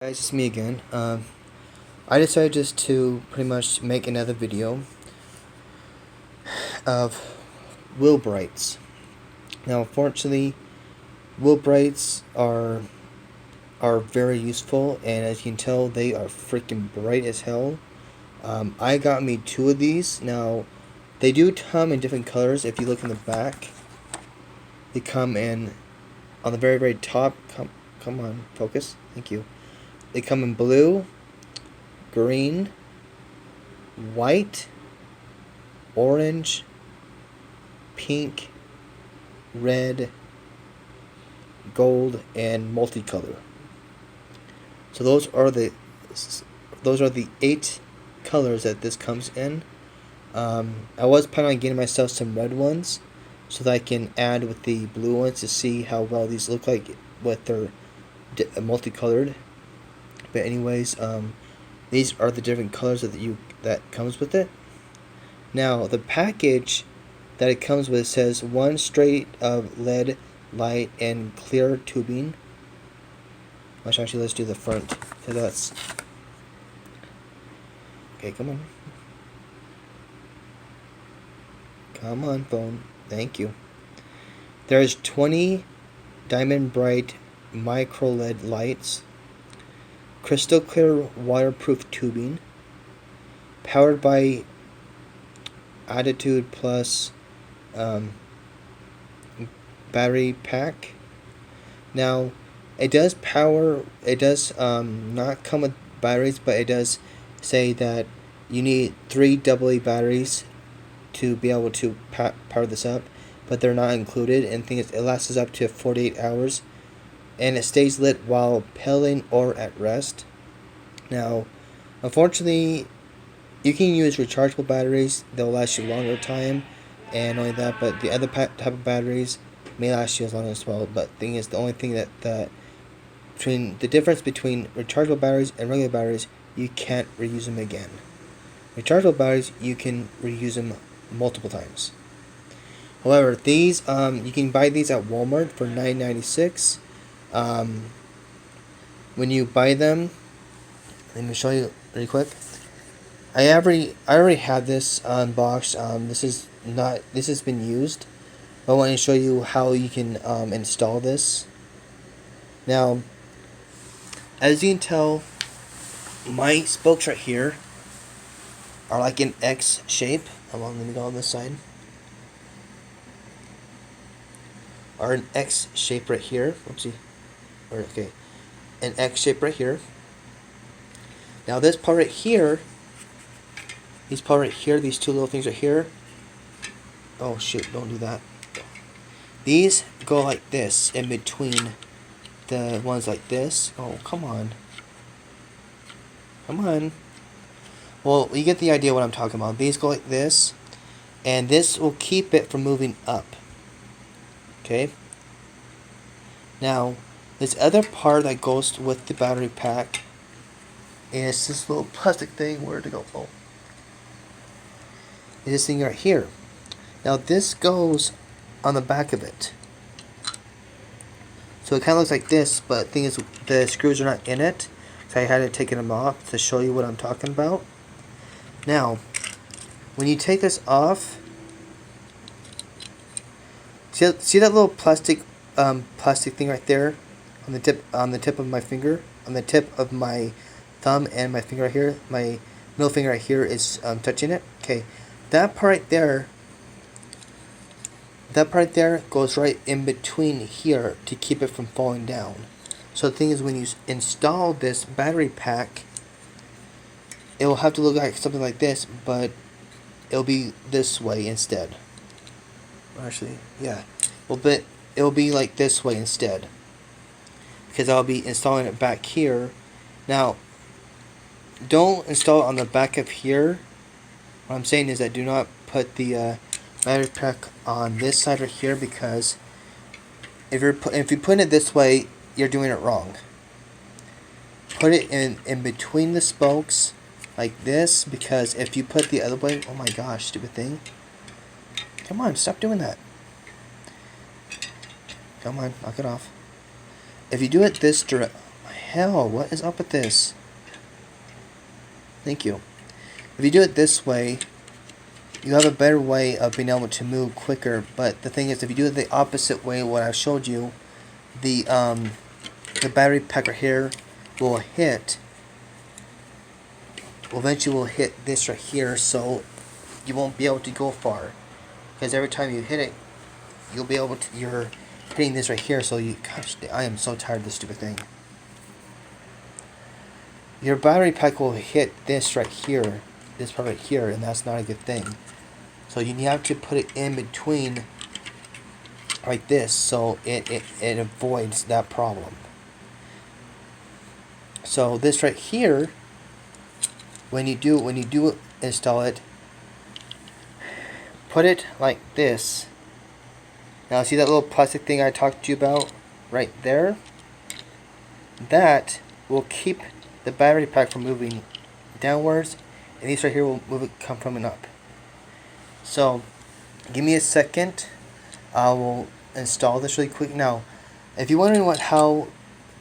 Guys, it's me again. I decided just to pretty much make another video of brightz. Now, unfortunately, brightz are very useful, and as you can tell, they are freaking bright as hell. I got me two of these. Now, they do come in different colors. If you look in the back, they come in on the very top. Come on, focus. Thank you. They come in blue, green, white, orange, pink, red, gold, and multicolor. So those are the 8 colors that this comes in. I was planning on getting myself some red ones so that I can add with the blue ones to see how well these look like with their multicolored. But anyways, these are the different colors that comes with it. Now, the package that it comes with says 1 straight of lead light and clear tubing. Actually, let's do the front. So that's okay. Come on, phone. Thank you. There's 20 diamond bright micro LED lights, crystal clear waterproof tubing, powered by Attitude Plus battery pack. Now, it does not come with batteries, but it does say that you need 3 AA batteries to be able to power this up, but they're not included. And the thing is, it lasts up to 48 hours, and it stays lit while pedaling or at rest. Now, unfortunately, you can use rechargeable batteries. They'll last you longer time, and only that, but the other type of batteries may last you as long as well. But the thing is, the only thing that between the difference between rechargeable batteries and regular batteries, you can't reuse them again. Rechargeable batteries, you can reuse them multiple times. However, these you can buy these at Walmart for $9.96. When you buy them, let me show you really quick. I already have this unboxed. This has been used. But I want to show you how you can install this. Now, as you can tell, my spokes right here are like an X shape. Let me go on this side. Are an X shape right here. Oopsie. Okay. An X shape right here. Now this part right here, these two little things right here. Oh shoot, don't do that. These go like this in between the ones like this. Oh, come on. Well, you get the idea what I'm talking about. These go like this, and this will keep it from moving up. Okay? Now, this other part that goes with the battery pack is this little plastic thing. Where'd it go? Oh. Is this thing right here. Now, this goes on the back of it. So it kind of looks like this, but the thing is, the screws are not in it. So I had to take them off to show you what I'm talking about. Now, when you take this off, see that little plastic thing right there on the tip of my finger, on the tip of my thumb and my finger right here. My middle finger right here is touching it. Okay, that part right there goes right in between here to keep it from falling down. So the thing is, when you install this battery pack, it will have to look like something like this, but it'll be this way instead. Actually, yeah. But it'll be like this way instead, because I'll be installing it back here. Now, don't install it on the back of here. What I'm saying is that do not put the battery pack on this side right here, because if you're putting it this way, you're doing it wrong. Put it in between the spokes like this, because if you put the other way, oh my gosh, stupid thing. Come on, stop doing that. Come on, knock it off. If you do it this direct, hell? What is up with this? Thank you. If you do it this way, you have a better way of being able to move quicker. But the thing is, if you do it the opposite way, what I showed you, the battery pack right here will hit. Well, eventually will hit this right here, so you won't be able to go far. Because every time you hit it, you'll be able to. You're hitting this right here, so you. Gosh, I am so tired of this stupid thing. Your battery pack will hit this right here, this part right here, and that's not a good thing. So you have to put it in between, like this, so it avoids that problem. So this right here, when you do install it, put it like this. Now see that little plastic thing I talked to you about right there? That will keep the battery pack from moving downwards, and these right here will come from and up. So give me a second. I will install this really quick. Now, if you're wondering how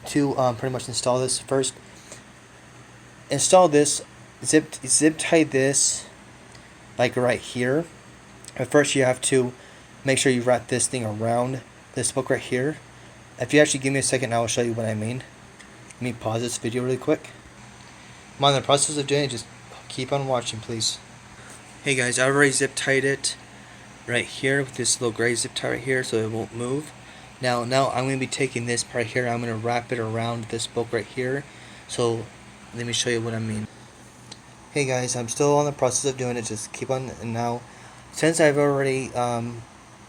to pretty much install this, first install this, zip tie this like right here. But first you have to make sure you wrap this thing around this book right here. If you actually give me a second, I will show you what I mean. Let me pause this video really quick. I'm in the process of doing it, just keep on watching, please. Hey guys, I already zip tied it right here with this little gray zip tie right here, so it won't move. Now I'm going to be taking this part here, I'm going to wrap it around this book right here. So let me show you what I mean. Hey guys, I'm still on the process of doing it, just keep on. And now, since I've already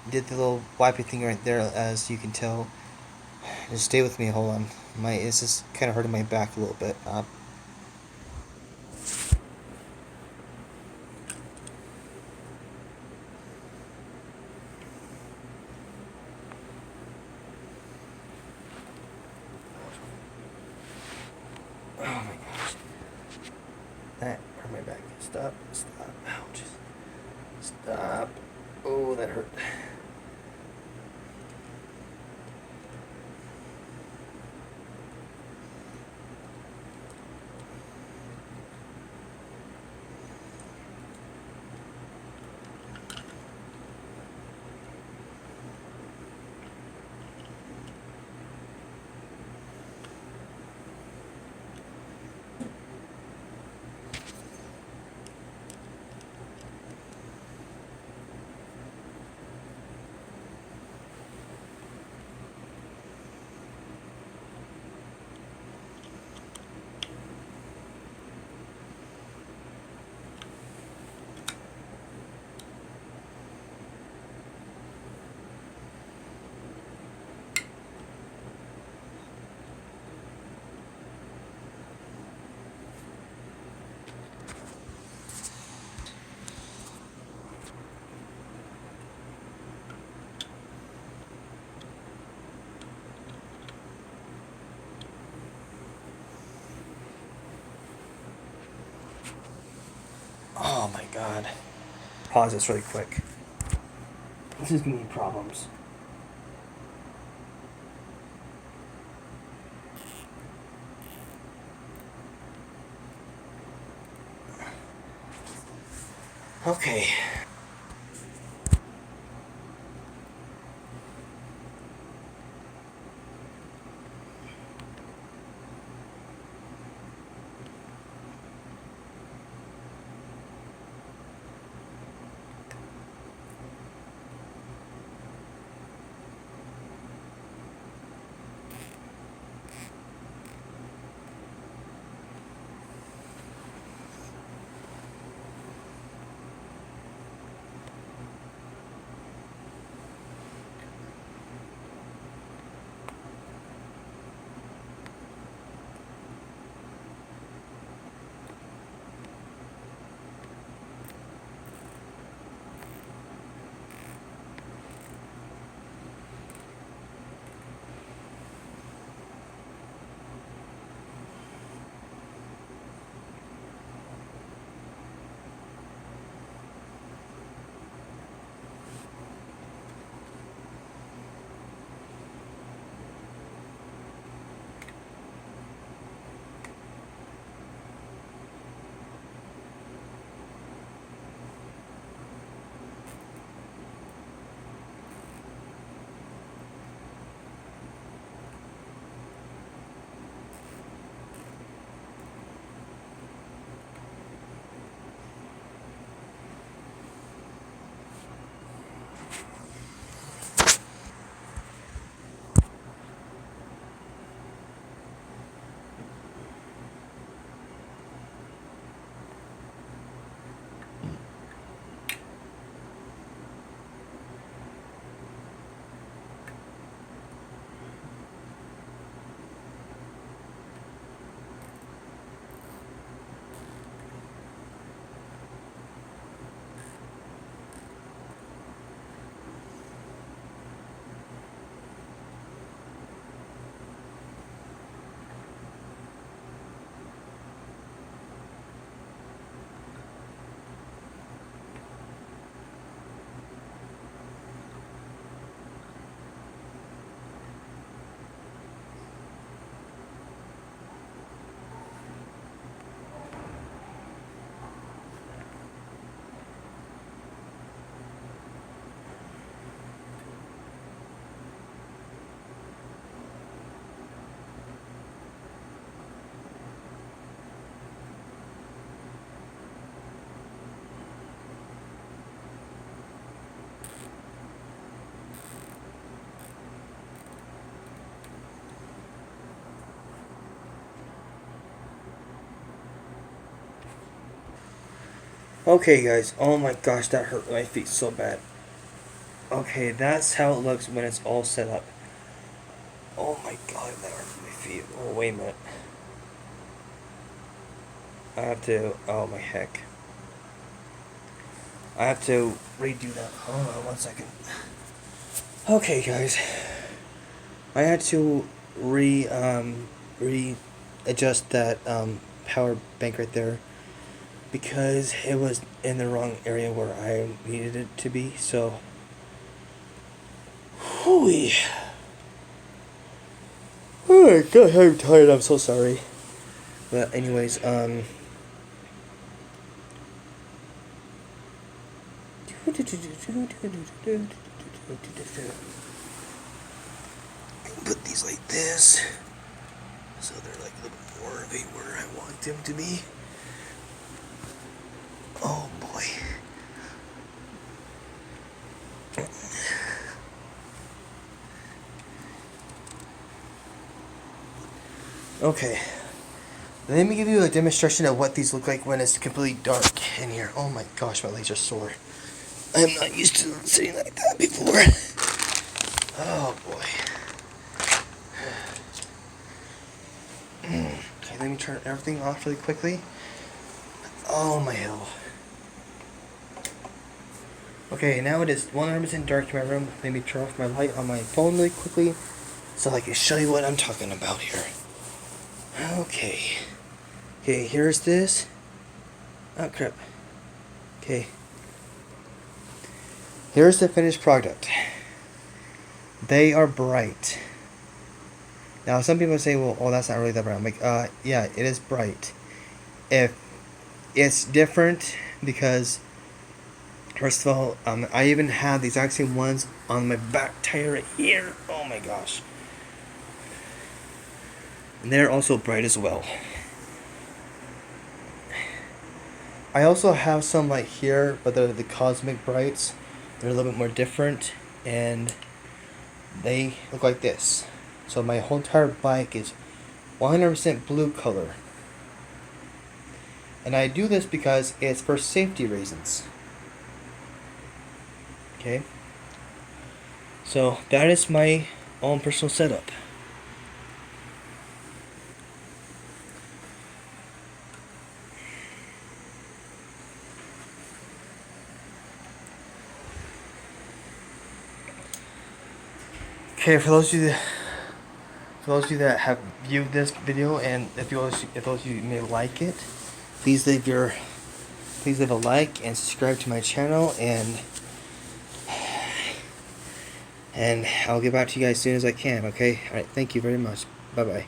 did the little wipey thing right there, as you can tell, just stay with me, hold on. This is kind of hurting my back a little bit. Oh my gosh. That hurt my back. Stop. Ouch. Stop. Oh, that hurt. Oh my god. Pause this really quick. This is gonna be problems. Okay. Okay guys, oh my gosh, that hurt my feet so bad. Okay, that's how it looks when it's all set up. Oh my god, that hurt my feet. Oh, wait a minute. I have to, oh my heck. I have to redo that. Hold on 1 second. Okay guys. I had to readjust that power bank right there because it was in the wrong area where I needed it to be. So, whooey. Oh my god, I'm tired. I'm so sorry. But anyways, put these like this, so they're like a little bit more of a where I want them to be. Oh boy. Okay. Let me give you a demonstration of what these look like when it's completely dark in here. Oh my gosh, my legs are sore. I am not used to sitting like that before. Oh boy. Okay, let me turn everything off really quickly. Oh my hell. Okay, now it is 100% dark in my room. Let me turn off my light on my phone really quickly so I can show you what I'm talking about here. Okay. Okay, here's this. Oh crap. Okay. Here's the finished product. They are bright. Now some people say, well, oh, that's not really that bright. I'm like, yeah, it is bright. If it's different because, first of all, I even have the exact same ones on my back tire right here. Oh my gosh. And they're also bright as well. I also have some right here, but they're the cosmic brights. They're a little bit more different, and they look like this. So my whole entire bike is 100% blue color. And I do this because it's for safety reasons. Okay? So that is my own personal setup. Okay, for those of you that have viewed this video, and if those of you may like it, please leave a like and subscribe to my channel, and I'll get back to you guys as soon as I can. Okay, all right, thank you very much. Bye bye.